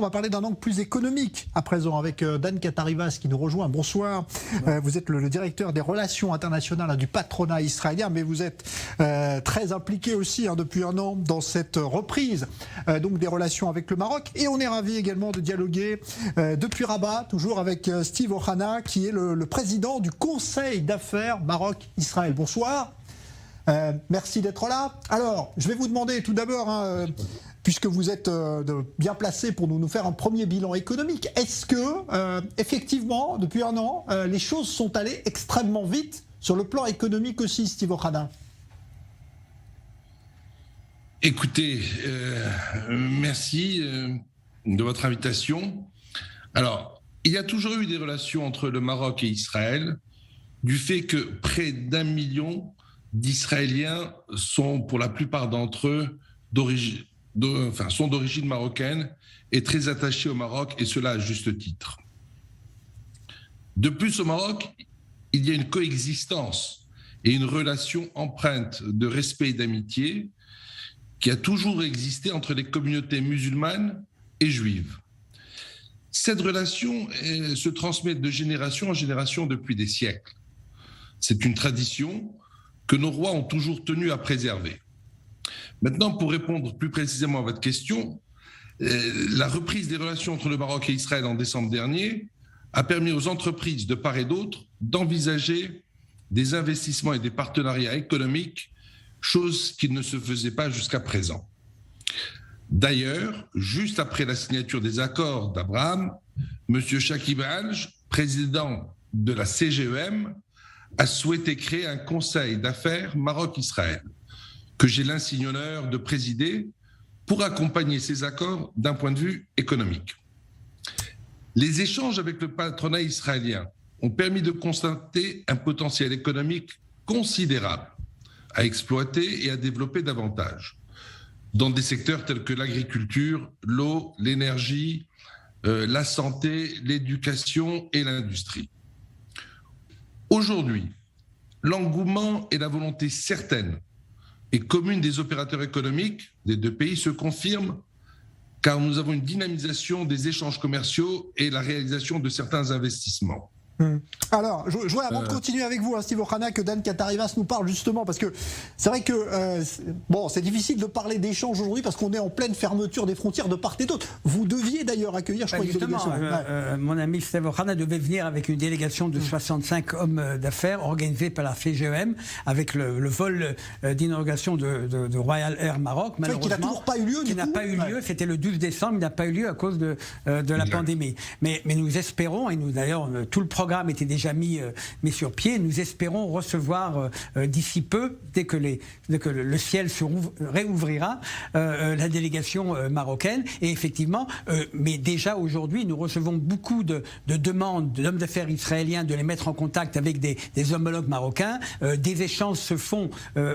va parler d'un angle plus économique à présent avec Dan Katarivas qui nous rejoint. Bonsoir. Vous êtes le directeur des relations internationales du patronat israélien, mais vous êtes très impliqué aussi depuis un an dans cette reprise donc des relations avec le Maroc. Et on est ravi également de dialoguer depuis Rabat, toujours avec Steve Ohana, qui est le président du Conseil d'affaires Maroc-Israël. Bonsoir. Merci d'être là. Alors, je vais vous demander tout d'abord, puisque vous êtes bien placé pour nous faire un premier bilan économique, est-ce que, effectivement, depuis un an, les choses sont allées extrêmement vite sur le plan économique aussi, Steve Ohana? Écoutez, merci de votre invitation. Alors, il y a toujours eu des relations entre le Maroc et Israël, du fait que près d'1 million d'Israéliens sont, pour la plupart d'entre eux, sont d'origine marocaine et très attachés au Maroc, et cela à juste titre. De plus, au Maroc, il y a une coexistence et une relation empreinte de respect et d'amitié qui a toujours existé entre les communautés musulmanes et juives. Cette relation se transmet de génération en génération depuis des siècles. C'est une tradition que nos rois ont toujours tenu à préserver. Maintenant, pour répondre plus précisément à votre question, la reprise des relations entre le Maroc et Israël en décembre dernier a permis aux entreprises de part et d'autre d'envisager des investissements et des partenariats économiques, chose qui ne se faisait pas jusqu'à présent. D'ailleurs, juste après la signature des accords d'Abraham, M. Shakib Al-Haj, président de la CGEM, a souhaité créer un conseil d'affaires Maroc-Israël, que j'ai l'insigne honneur de présider pour accompagner ces accords d'un point de vue économique. Les échanges avec le patronat israélien ont permis de constater un potentiel économique considérable à exploiter et à développer davantage dans des secteurs tels que l'agriculture, l'eau, l'énergie, la santé, l'éducation et l'industrie. Aujourd'hui, l'engouement et la volonté certaine et commune des opérateurs économiques des deux pays se confirment, car nous avons une dynamisation des échanges commerciaux et la réalisation de certains investissements. Alors, je voudrais, avant de continuer avec vous, Steve Ohana, que Dan Katarivas nous parle justement, parce que c'est vrai que c'est difficile de parler d'échanges aujourd'hui parce qu'on est en pleine fermeture des frontières de part et d'autre. Vous deviez d'ailleurs accueillir, je crois, une délégation. Mon ami Steve Ohana devait venir avec une délégation de 65 hommes d'affaires organisée par la CGEM avec le vol d'inauguration de Royal Air Maroc, malheureusement. Qui n'a toujours pas eu lieu. Qui n'a pas eu lieu, c'était le 12 décembre, il n'a pas eu lieu à cause de la pandémie. Mais nous espérons, et nous d'ailleurs, tout le programme était déjà mis sur pied. Nous espérons recevoir d'ici peu, dès que le ciel se réouvrira, la délégation marocaine. Et effectivement, mais déjà aujourd'hui, nous recevons beaucoup de demandes d'hommes d'affaires israéliens de les mettre en contact avec des homologues marocains. Des échanges se font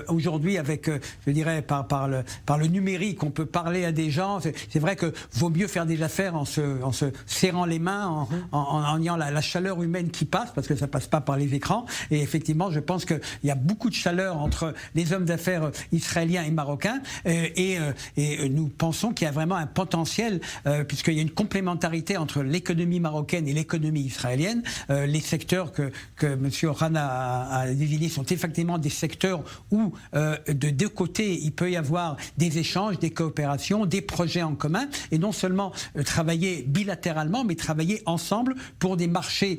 aujourd'hui avec, je dirais, par le numérique. On peut parler à des gens. C'est vrai que vaut mieux faire des affaires en se serrant les mains, en ayant la chaleur humaine qui passe, parce que ça passe pas par les écrans. Et effectivement, je pense qu'il y a beaucoup de chaleur entre les hommes d'affaires israéliens et marocains, et nous pensons qu'il y a vraiment un potentiel, puisqu'il y a une complémentarité entre l'économie marocaine et l'économie israélienne. Les secteurs que M. Ohana a désignés sont effectivement des secteurs où, de deux côtés, il peut y avoir des échanges, des coopérations, des projets en commun, et non seulement travailler bilatéralement, mais travailler ensemble pour des marchés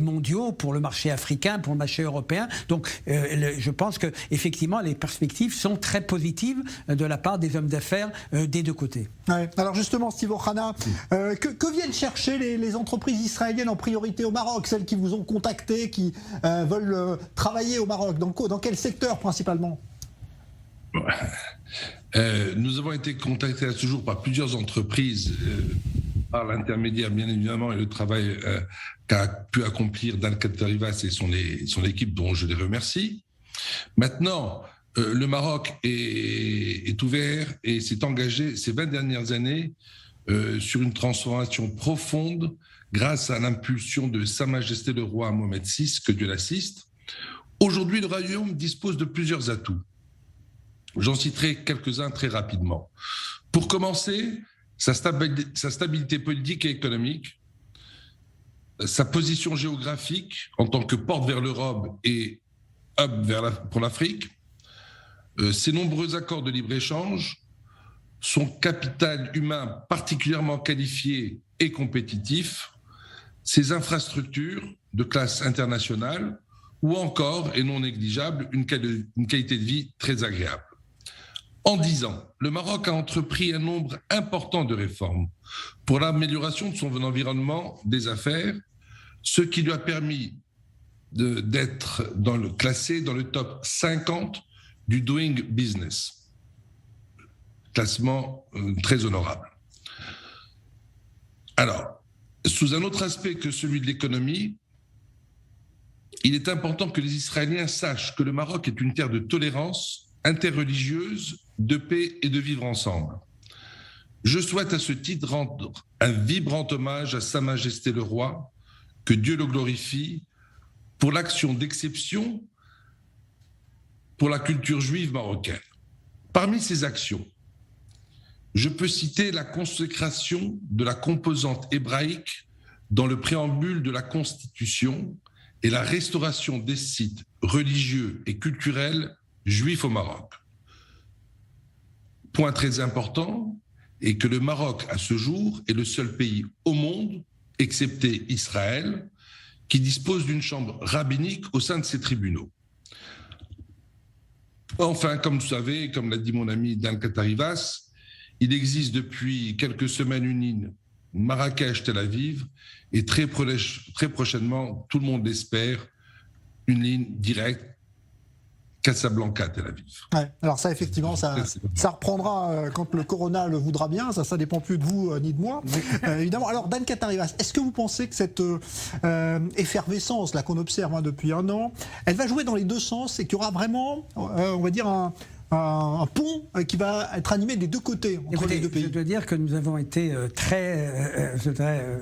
mondiaux, pour le marché africain, pour le marché européen. Donc je pense que effectivement les perspectives sont très positives de la part des hommes d'affaires des deux côtés. Ouais. Alors justement, Steve Ohana, que viennent chercher les entreprises israéliennes en priorité au Maroc, celles qui vous ont contacté, qui veulent travailler au Maroc? Dans quel secteur principalement? Nous avons été contactés à ce jour par plusieurs entreprises, par l'intermédiaire bien évidemment et le travail qu'a pu accomplir Dan Katarivas et son équipe dont je les remercie. Maintenant, le Maroc est ouvert et s'est engagé ces 20 dernières années sur une transformation profonde grâce à l'impulsion de Sa Majesté le roi Mohamed VI, que Dieu l'assiste. Aujourd'hui, le royaume dispose de plusieurs atouts. J'en citerai quelques-uns très rapidement. Pour commencer, sa stabilité politique et économique, sa position géographique en tant que porte vers l'Europe et hub pour l'Afrique, ses nombreux accords de libre-échange, son capital humain particulièrement qualifié et compétitif, ses infrastructures de classe internationale ou encore, et non négligeable, une qualité de vie très agréable. En 10 ans, le Maroc a entrepris un nombre important de réformes pour l'amélioration de son environnement des affaires, ce qui lui a permis d'être classé dans le top 50 du Doing Business. Classement très honorable. Alors, sous un autre aspect que celui de l'économie, il est important que les Israéliens sachent que le Maroc est une terre de tolérance interreligieuse, de paix et de vivre ensemble. Je souhaite à ce titre rendre un vibrant hommage à Sa Majesté le Roi, que Dieu le glorifie, pour l'action d'exception pour la culture juive marocaine. Parmi ces actions, je peux citer la consécration de la composante hébraïque dans le préambule de la Constitution et la restauration des sites religieux et culturels juifs au Maroc. Point très important est que le Maroc, à ce jour, est le seul pays au monde, excepté Israël, qui dispose d'une chambre rabbinique au sein de ses tribunaux. Enfin, comme vous savez, comme l'a dit mon ami Dan Katarivas, il existe depuis quelques semaines une ligne Marrakech-Tel Aviv et très prochainement, tout le monde l'espère, une ligne directe Casablanca-Tel Aviv. Ouais, alors ça, effectivement, ça reprendra quand le corona le voudra bien. Ça dépend plus de vous ni de moi, évidemment. Alors, Dan Katarivas, est-ce que vous pensez que cette effervescence là qu'on observe depuis un an, elle va jouer dans les deux sens et qu'il y aura vraiment, on va dire, un pont qui va être animé des deux côtés, entre les deux pays? Je dois dire que nous avons été très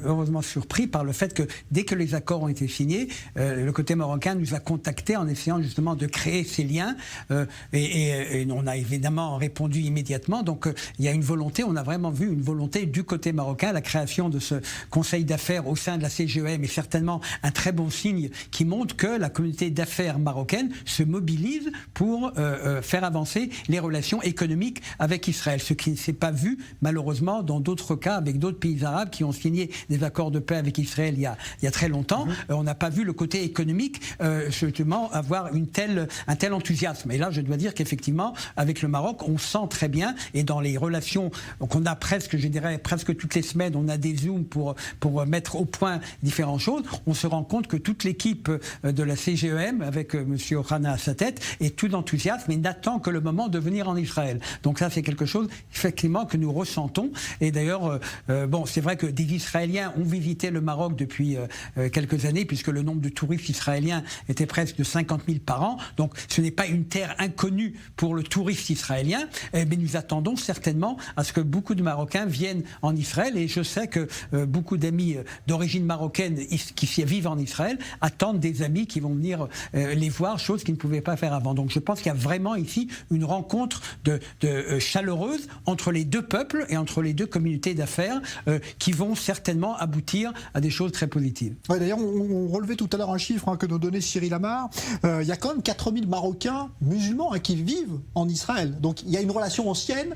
heureusement surpris par le fait que dès que les accords ont été signés, le côté marocain nous a contactés en essayant justement de créer ces liens et on a évidemment répondu immédiatement. Donc il y a une volonté, on a vraiment vu une volonté du côté marocain. La création de ce conseil d'affaires au sein de la CGEM est certainement un très bon signe qui montre que la communauté d'affaires marocaine se mobilise pour faire avancer les relations économiques avec Israël, ce qui ne s'est pas vu malheureusement dans d'autres cas avec d'autres pays arabes qui ont signé des accords de paix avec Israël il y a très longtemps. On n'a pas vu le côté économique justement avoir un tel enthousiasme. Et là, je dois dire qu'effectivement, avec le Maroc, on sent très bien, et dans les relations qu'on a presque, je dirais, presque toutes les semaines, on a des zooms pour mettre au point différentes choses, on se rend compte que toute l'équipe de la CGEM, avec M. Ohana à sa tête, est tout enthousiasme et n'attend que le moment de venir en Israël. Donc ça, c'est quelque chose effectivement que nous ressentons. Et d'ailleurs, c'est vrai que des Israéliens ont visité le Maroc depuis quelques années, puisque le nombre de touristes israéliens était presque de 50 000 par an. Donc ce n'est pas une terre inconnue pour le touriste israélien, mais nous attendons certainement à ce que beaucoup de Marocains viennent en Israël. Et je sais que beaucoup d'amis d'origine marocaine qui vivent en Israël attendent des amis qui vont venir les voir, chose qu'ils ne pouvaient pas faire avant. Donc je pense qu'il y a vraiment ici une rencontre chaleureuse entre les deux peuples et entre les deux communautés d'affaires qui vont certainement aboutir à des choses très positives. Ouais, d'ailleurs, on relevait tout à l'heure un chiffre que nous donnait Cyril Amar. Il y a quand même 4000 Marocains musulmans qui vivent en Israël. Donc il y a une relation ancienne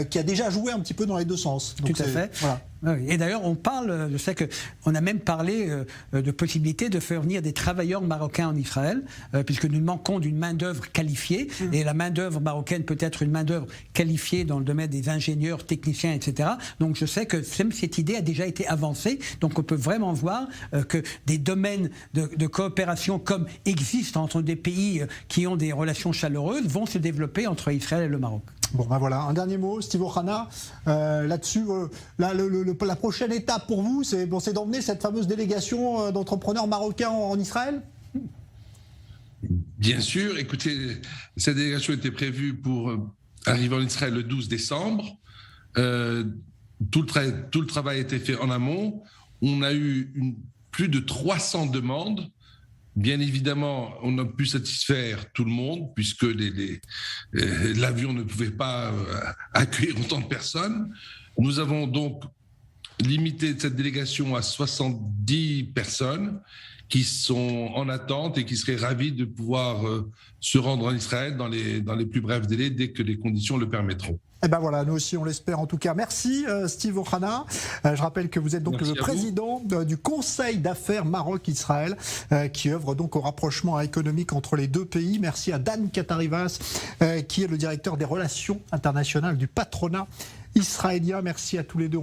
qui a déjà joué un petit peu dans les deux sens. Donc, tout à fait. Voilà. Et d'ailleurs, on parle, je sais qu'on a même parlé de possibilité de faire venir des travailleurs marocains en Israël, puisque nous manquons d'une main-d'œuvre qualifiée, et la main-d'œuvre marocaine peut être une main-d'œuvre qualifiée dans le domaine des ingénieurs, techniciens, etc. Donc je sais que même cette idée a déjà été avancée, donc on peut vraiment voir que des domaines de coopération comme existent entre des pays qui ont des relations chaleureuses vont se développer entre Israël et le Maroc. Bon, ben voilà, un dernier mot, Steve Ohana, là-dessus, la prochaine étape pour vous, c'est d'emmener cette fameuse délégation d'entrepreneurs marocains en Israël? Bien sûr, écoutez, cette délégation était prévue pour arriver en Israël le 12 décembre. Tout le travail a été fait en amont. On a eu plus de 300 demandes. Bien évidemment, on a pu satisfaire tout le monde, puisque l'avion ne pouvait pas accueillir autant de personnes. Nous avons donc limité cette délégation à 70 personnes qui sont en attente et qui seraient ravis de pouvoir se rendre en Israël dans les plus brefs délais dès que les conditions le permettront. Eh ben voilà, nous aussi on l'espère en tout cas. Merci Steve Ohana. Je rappelle que vous êtes donc le président du Conseil d'affaires Maroc-Israël qui œuvre donc au rapprochement économique entre les deux pays. Merci à Dan Katarivas qui est le directeur des relations internationales du patronat israélien. Merci à tous les deux.